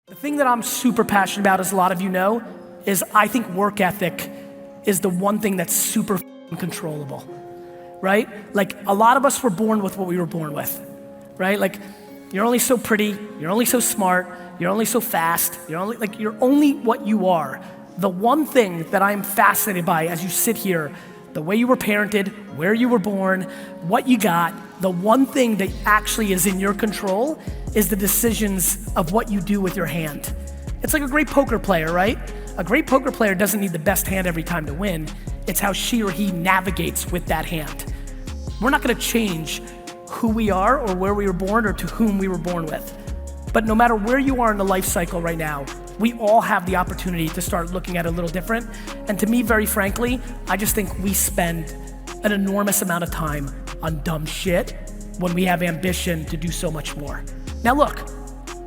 The thing that I'm super passionate about, as a lot of you know, is I think work ethic is the one thing that's super controllable, right? Like, a lot of us were born with what we were born with, right? Like, you're only so pretty, you're only so smart, you're only so fast, you're only what you are. The one thing that I'm fascinated by as you sit here, the way you were parented, where you were born, what you got, the one thing that actually is in your control is the decisions of what you do with your hand. It's like a great poker player, right? A great poker player doesn't need the best hand every time to win. It's how she or he navigates with that hand. We're not gonna change who we are or where we were born or to whom we were born with. But no matter where you are in the life cycle right now, we all have the opportunity to start looking at it a little different. And to me, very frankly, I just think we spend an enormous amount of time on dumb shit when we have ambition to do so much more. Now look,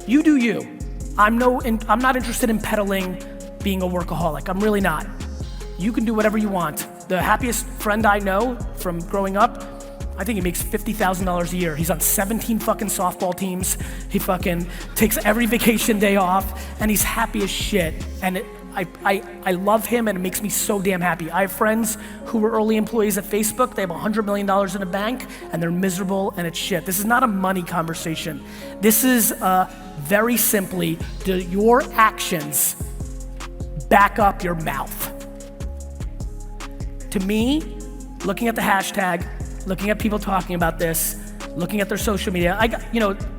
you do you. I'm not interested in peddling being a workaholic. I'm really not. You can do whatever you want. The happiest friend I know from growing up, I think he makes $50,000 a year. He's on 17 fucking softball teams. He fucking takes every vacation day off, and he's happy as shit. And I love him, and it makes me so damn happy. I have friends who were early employees at Facebook. They have $100 million in the bank, and they're miserable, and it's shit. This is not a money conversation. This is very simply, do your actions back up your mouth? To me, looking at the hashtag, looking at people talking about this, looking at their social media,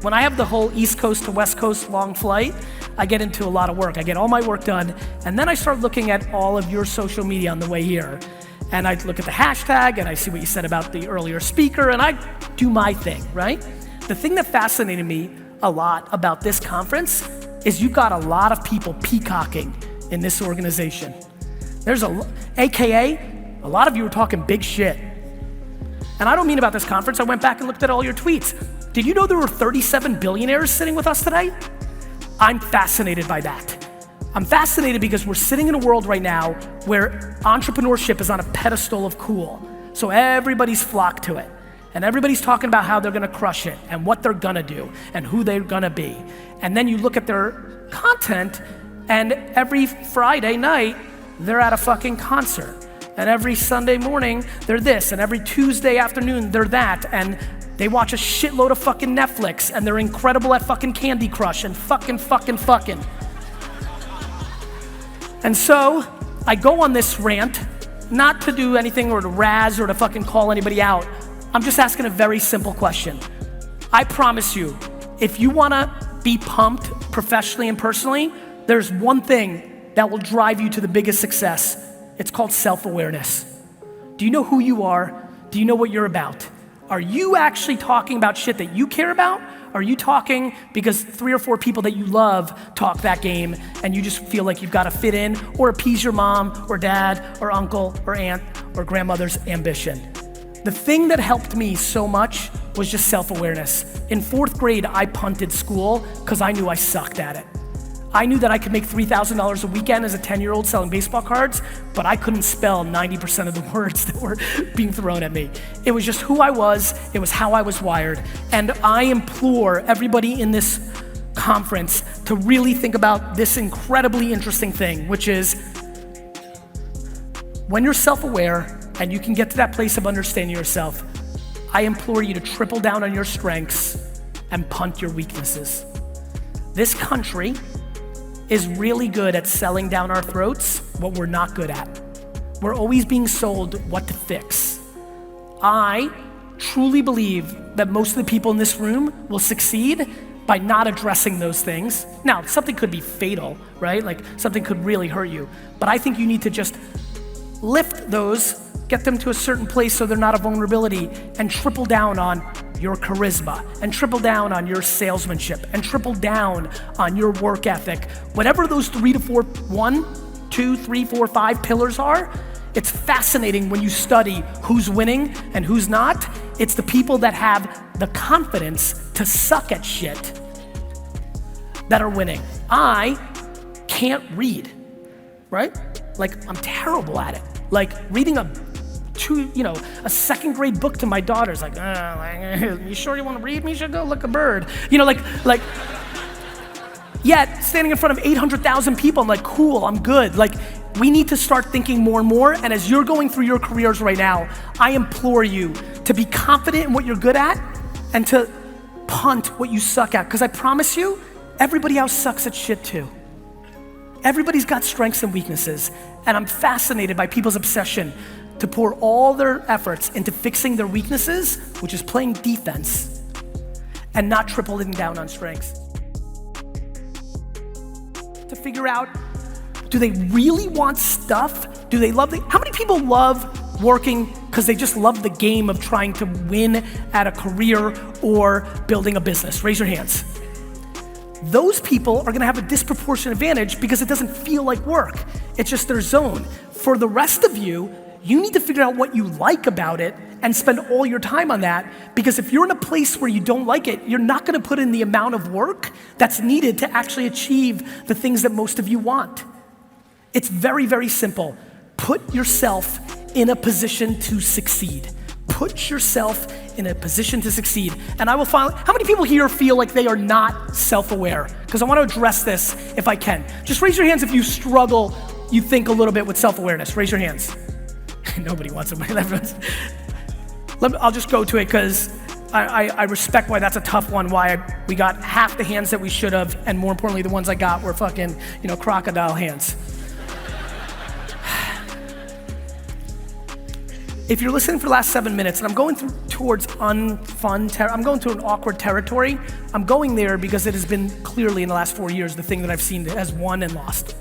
when I have the whole East Coast to West Coast long flight, I get into a lot of work. I get all my work done, and then I start looking at all of your social media on the way here. And I look at the hashtag, and I see what you said about the earlier speaker, and I do my thing, right? The thing that fascinated me a lot about this conference is you've got a lot of people peacocking in this organization. AKA, a lot of you are talking big shit. And I don't mean about this conference. I went back and looked at all your tweets. Did you know there were 37 billionaires sitting with us today? I'm fascinated by that. I'm fascinated because we're sitting in a world right now where entrepreneurship is on a pedestal of cool. So everybody's flocked to it. And everybody's talking about how they're gonna crush it and what they're gonna do and who they're gonna be. And then you look at their content, and every Friday night, they're at a fucking concert. And every Sunday morning, they're this, and every Tuesday afternoon, they're that, and they watch a shitload of fucking Netflix, and they're incredible at fucking Candy Crush, and fucking. And so, I go on this rant, not to do anything or to razz or to fucking call anybody out. I'm just asking a very simple question. I promise you, if you wanna be pumped professionally and personally, there's one thing that will drive you to the biggest success. It's called self-awareness. Do you know who you are? Do you know what you're about? Are you actually talking about shit that you care about? Are you talking because 3 or 4 people that you love talk that game and you just feel like you've got to fit in or appease your mom or dad or uncle or aunt or grandmother's ambition? The thing that helped me so much was just self-awareness. In 4th grade, I punted school because I knew I sucked at it. I knew that I could make $3,000 a weekend as a 10-year-old selling baseball cards, but I couldn't spell 90% of the words that were being thrown at me. It was just who I was, it was how I was wired. And I implore everybody in this conference to really think about this incredibly interesting thing, which is when you're self-aware and you can get to that place of understanding yourself, I implore you to triple down on your strengths and punt your weaknesses. This country is really good at selling down our throats what we're not good at. We're always being sold what to fix. I truly believe that most of the people in this room will succeed by not addressing those things. Now, something could be fatal, right? Like something could really hurt you. But I think you need to just lift those, get them to a certain place so they're not a vulnerability, and triple down on your charisma, and triple down on your salesmanship, and triple down on your work ethic. Whatever those 3 to 4, 1, 2, 3, 4, 5 pillars are, it's fascinating when you study who's winning and who's not. It's the people that have the confidence to suck at shit that are winning. I can't read, right? Like, I'm terrible at it. Like, reading a 2nd grade book to my daughters, like, you sure you want to read me? You should go look a bird. Yet, standing in front of 800,000 people, I'm like, cool, I'm good. Like, we need to start thinking more and more, and as you're going through your careers right now, I implore you to be confident in what you're good at and to punt what you suck at, because I promise you, everybody else sucks at shit too. Everybody's got strengths and weaknesses, and I'm fascinated by people's obsession to pour all their efforts into fixing their weaknesses, which is playing defense, and not tripling down on strengths. To figure out, do they really want stuff? Do they love how many people love working because they just love the game of trying to win at a career or building a business? Raise your hands. Those people are gonna have a disproportionate advantage because it doesn't feel like work. It's just their zone. For the rest of you, you need to figure out what you like about it and spend all your time on that, because if you're in a place where you don't like it, you're not gonna put in the amount of work that's needed to actually achieve the things that most of you want. It's very, very simple. Put yourself in a position to succeed. Put yourself in a position to succeed. And I will finally, how many people here feel like they are not self-aware? Because I want to address this if I can. Just raise your hands if you struggle, you think a little bit with self-awareness. Raise your hands. Nobody wants it. I'll just go to it because I respect why that's a tough one, why we got half the hands that we should have, and more importantly, the ones I got were fucking, crocodile hands. If you're listening for the last 7 minutes, and I'm going towards unfun, I'm going to an awkward territory, I'm going there because it has been clearly in the last 4 years the thing that I've seen that has won and lost.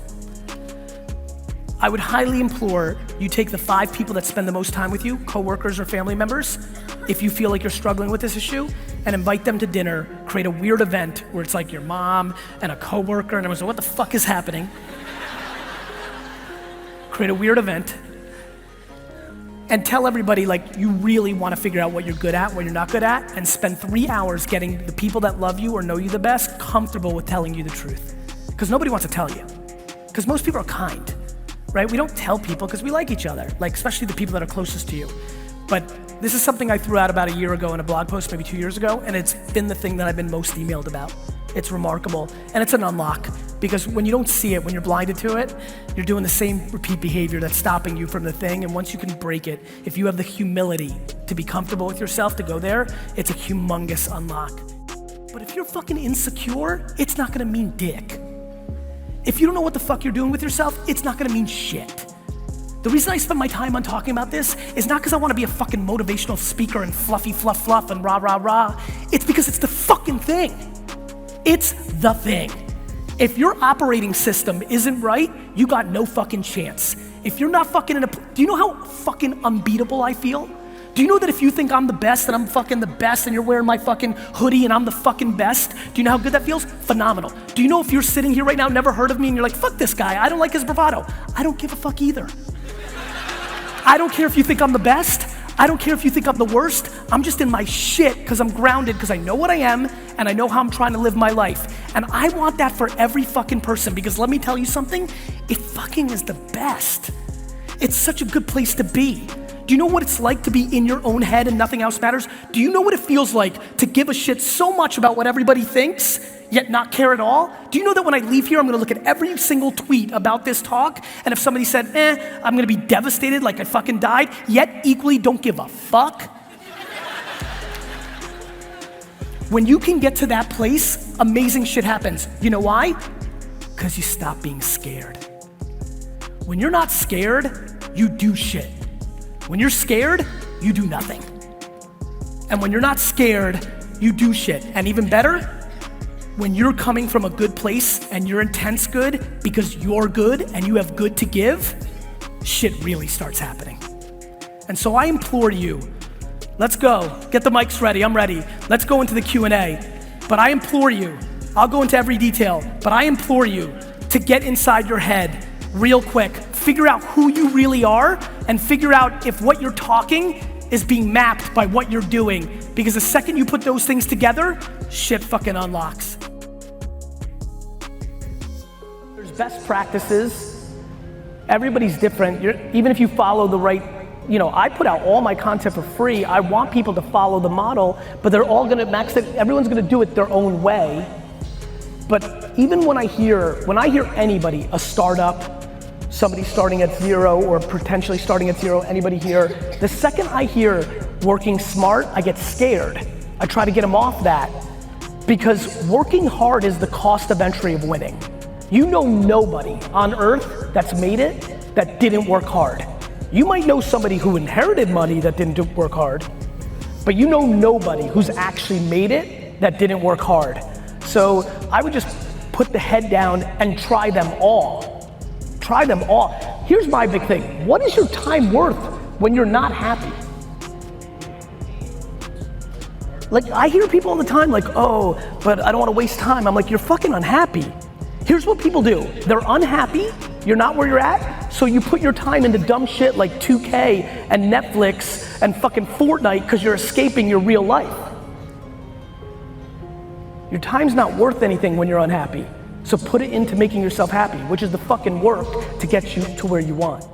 I would highly implore you take the 5 people that spend the most time with you, coworkers or family members, if you feel like you're struggling with this issue, and invite them to dinner, create a weird event where it's like your mom and a coworker, and everyone's like, what the fuck is happening? Create a weird event, and tell everybody like you really want to figure out what you're good at, what you're not good at, and spend 3 hours getting the people that love you or know you the best comfortable with telling you the truth. Because nobody wants to tell you. Because most people are kind, right? We don't tell people because we like each other, like especially the people that are closest to you. But this is something I threw out about a year ago in a blog post, maybe 2 years ago, and it's been the thing that I've been most emailed about. It's remarkable, and it's an unlock, because when you don't see it, when you're blinded to it, you're doing the same repeat behavior that's stopping you from the thing, and once you can break it, if you have the humility to be comfortable with yourself, to go there, it's a humongous unlock. But if you're fucking insecure, it's not gonna mean dick. If you don't know what the fuck you're doing with yourself, it's not gonna mean shit. The reason I spend my time on talking about this is not because I wanna be a fucking motivational speaker and fluffy fluff and rah rah rah. It's because it's the fucking thing. It's the thing. If your operating system isn't right, you got no fucking chance. If you're not fucking do you know how fucking unbeatable I feel? Do you know that if you think I'm the best and I'm fucking the best and you're wearing my fucking hoodie and I'm the fucking best, do you know how good that feels? Phenomenal. Do you know if you're sitting here right now, never heard of me, and you're like, fuck this guy, I don't like his bravado. I don't give a fuck either. I don't care if you think I'm the best. I don't care if you think I'm the worst. I'm just in my shit because I'm grounded, because I know what I am and I know how I'm trying to live my life. And I want that for every fucking person, because let me tell you something, it fucking is the best. It's such a good place to be. Do you know what it's like to be in your own head and nothing else matters? Do you know what it feels like to give a shit so much about what everybody thinks, yet not care at all? Do you know that when I leave here, I'm gonna look at every single tweet about this talk, and if somebody said, I'm gonna be devastated like I fucking died, yet equally don't give a fuck? When you can get to that place, amazing shit happens. You know why? Because you stop being scared. When you're not scared, you do shit. When you're scared, you do nothing. And when you're not scared, you do shit. And even better, when you're coming from a good place and you're intense good because you're good and you have good to give, shit really starts happening. And so I implore you, let's go. Get the mics ready, I'm ready. Let's go into the Q&A. But I implore you, I'll go into every detail, but I implore you to get inside your head real quick. Figure out who you really are and figure out if what you're talking is being mapped by what you're doing. Because the second you put those things together, shit fucking unlocks. There's best practices. Everybody's different. Even if you follow the right, I put out all my content for free. I want people to follow the model, but they're all gonna everyone's gonna do it their own way. But even when I hear anybody, a startup, somebody starting at zero or potentially starting at zero, anybody here, the second I hear working smart, I get scared. I try to get them off that because working hard is the cost of entry of winning. You know nobody on earth that's made it that didn't work hard. You might know somebody who inherited money that didn't work hard, but you know nobody who's actually made it that didn't work hard. So I would just put the head down and try them all. Try them all. Here's my big thing. What is your time worth when you're not happy? Like, I hear people all the time like, oh, but I don't want to waste time. I'm like, you're fucking unhappy. Here's what people do. They're unhappy, you're not where you're at, so you put your time into dumb shit like 2K and Netflix and fucking Fortnite because you're escaping your real life. Your time's not worth anything when you're unhappy. So put it into making yourself happy, which is the fucking work to get you to where you want.